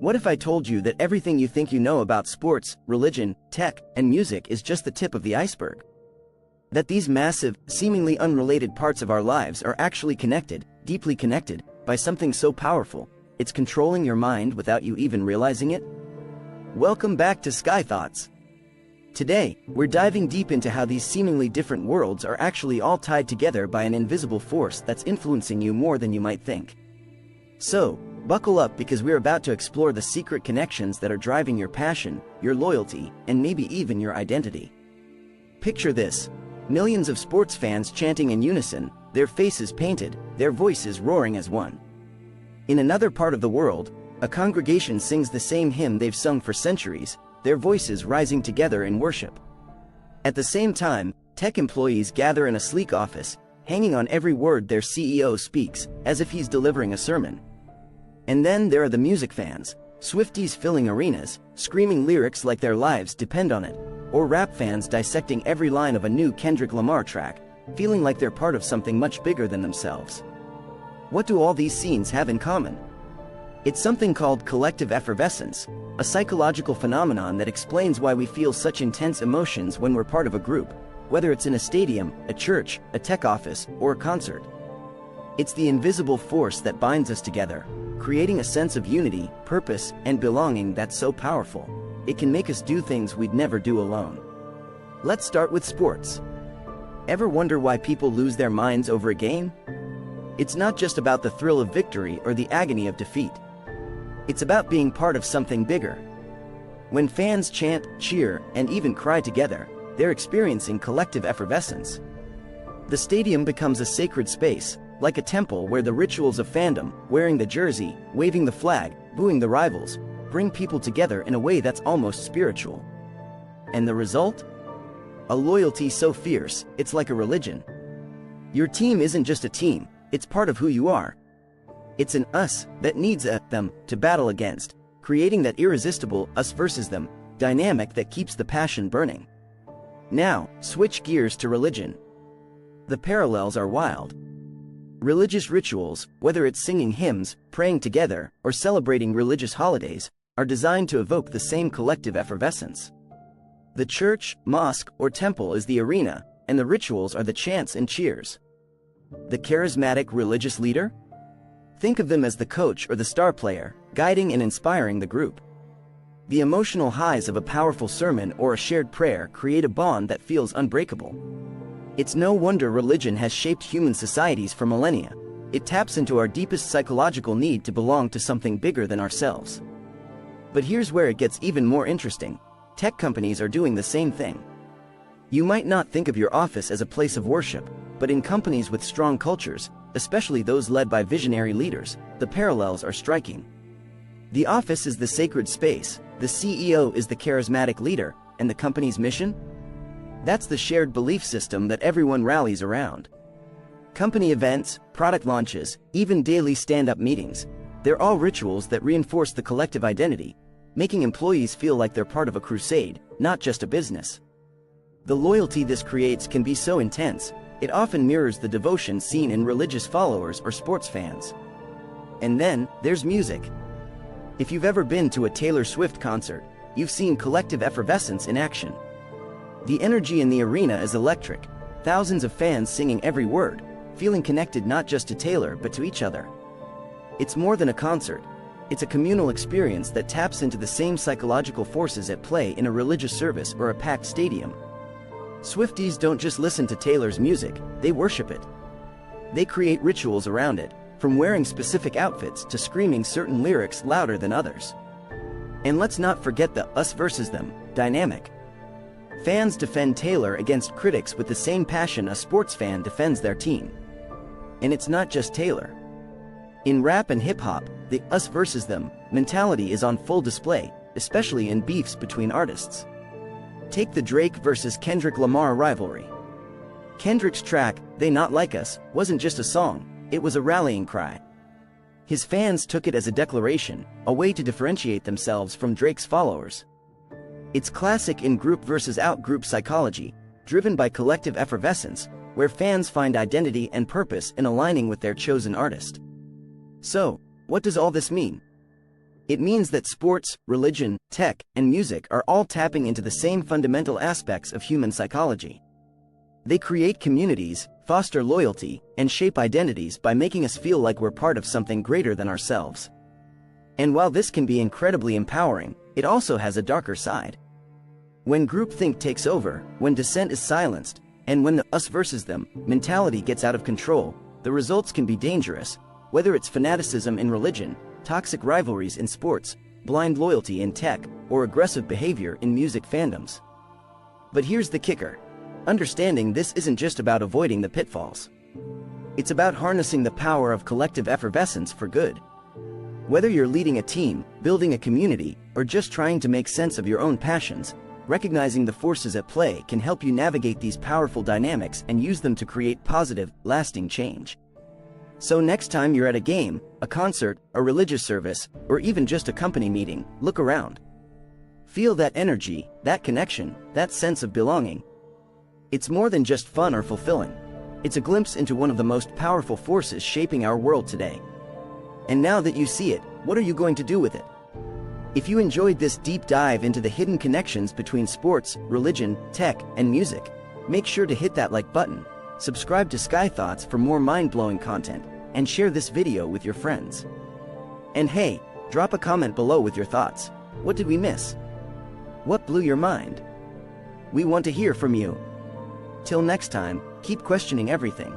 What if I told you that everything you think you know about sports, religion, tech, and music is just the tip of the iceberg? That these massive, seemingly unrelated parts of our lives are actually connected, deeply connected, by something so powerful, it's controlling your mind without you even realizing it? Welcome back to Sky Thoughts. Today, we're diving deep into how these seemingly different worlds are actually all tied together by an invisible force that's influencing you more than you might think. So, buckle up because we're about to explore the secret connections that are driving your passion, your loyalty, and maybe even your identity. Picture this: millions of sports fans chanting in unison, their faces painted, their voices roaring as one. In another part of the world, a congregation sings the same hymn they've sung for centuries, their voices rising together in worship. At the same time, tech employees gather in a sleek office, hanging on every word their CEO speaks, as if he's delivering a sermon. And then there are the music fans, Swifties filling arenas, screaming lyrics like their lives depend on it, or rap fans dissecting every line of a new Kendrick Lamar track, feeling like they're part of something much bigger than themselves. What do all these scenes have in common? It's something called collective effervescence, a psychological phenomenon that explains why we feel such intense emotions when we're part of a group, whether it's in a stadium, a church, a tech office, or a concert. It's the invisible force that binds us together, creating a sense of unity, purpose, and belonging that's so powerful, it can make us do things we'd never do alone. Let's start with sports. Ever wonder why people lose their minds over a game? It's not just about the thrill of victory or the agony of defeat. It's about being part of something bigger. When fans chant, cheer, and even cry together, they're experiencing collective effervescence. The stadium becomes a sacred space, like a temple where the rituals of fandom, wearing the jersey, waving the flag, booing the rivals, bring people together in a way that's almost spiritual. And the result? A loyalty so fierce, it's like a religion. Your team isn't just a team, it's part of who you are. It's an us that needs a them to battle against, creating that irresistible us versus them dynamic that keeps the passion burning. Now, switch gears to religion. The parallels are wild. Religious rituals, whether it's singing hymns, praying together, or celebrating religious holidays, are designed to evoke the same collective effervescence. The church, mosque, or temple is the arena, and the rituals are the chants and cheers. The charismatic religious leader? Think of them as the coach or the star player, guiding and inspiring the group. The emotional highs of a powerful sermon or a shared prayer create a bond that feels unbreakable. It's no wonder religion has shaped human societies for millennia. It taps into our deepest psychological need to belong to something bigger than ourselves. But here's where it gets even more interesting. Tech companies are doing the same thing. You might not think of your office as a place of worship, but in companies with strong cultures, especially those led by visionary leaders, the parallels are striking. The office is the sacred space, the CEO is the charismatic leader, and the company's mission? That's the shared belief system that everyone rallies around. Company events, product launches, even daily stand-up meetings, they're all rituals that reinforce the collective identity, making employees feel like they're part of a crusade, not just a business. The loyalty this creates can be so intense, it often mirrors the devotion seen in religious followers or sports fans. And then, there's music. If you've ever been to a Taylor Swift concert, you've seen collective effervescence in action. The energy in the arena is electric, thousands of fans singing every word, feeling connected not just to Taylor but to each other. It's more than a concert, it's a communal experience that taps into the same psychological forces at play in a religious service or a packed stadium. Swifties don't just listen to Taylor's music, they worship it. They create rituals around it, from wearing specific outfits to screaming certain lyrics louder than others. And let's not forget the us versus them dynamic. Fans defend Taylor against critics with the same passion a sports fan defends their team. And it's not just Taylor. In rap and hip-hop, the us versus them mentality is on full display, especially in beefs between artists. Take the Drake versus Kendrick Lamar rivalry. Kendrick's track, They Not Like Us, wasn't just a song, it was a rallying cry. His fans took it as a declaration, a way to differentiate themselves from Drake's followers. It's classic in group versus out-group psychology, driven by collective effervescence, where fans find identity and purpose in aligning with their chosen artist. So, what does all this mean? It means that sports, religion, tech, and music are all tapping into the same fundamental aspects of human psychology. They create communities, foster loyalty, and shape identities by making us feel like we're part of something greater than ourselves. And while this can be incredibly empowering, it also has a darker side. When groupthink takes over, when dissent is silenced, and when the us versus them mentality gets out of control, the results can be dangerous, whether it's fanaticism in religion, toxic rivalries in sports, blind loyalty in tech, or aggressive behavior in music fandoms. But here's the kicker. Understanding this isn't just about avoiding the pitfalls. It's about harnessing the power of collective effervescence for good. Whether you're leading a team, building a community, or just trying to make sense of your own passions, recognizing the forces at play can help you navigate these powerful dynamics and use them to create positive, lasting change. So next time you're at a game, a concert, a religious service, or even just a company meeting, look around. Feel that energy, that connection, that sense of belonging. It's more than just fun or fulfilling. It's a glimpse into one of the most powerful forces shaping our world today. And now that you see it, what are you going to do with it? If you enjoyed this deep dive into the hidden connections between sports, religion, tech, and music, make sure to hit that like button, subscribe to Sky Thoughts for more mind-blowing content, and share this video with your friends. And hey, drop a comment below with your thoughts. What did we miss? What blew your mind? We want to hear from you. Till next time, keep questioning everything.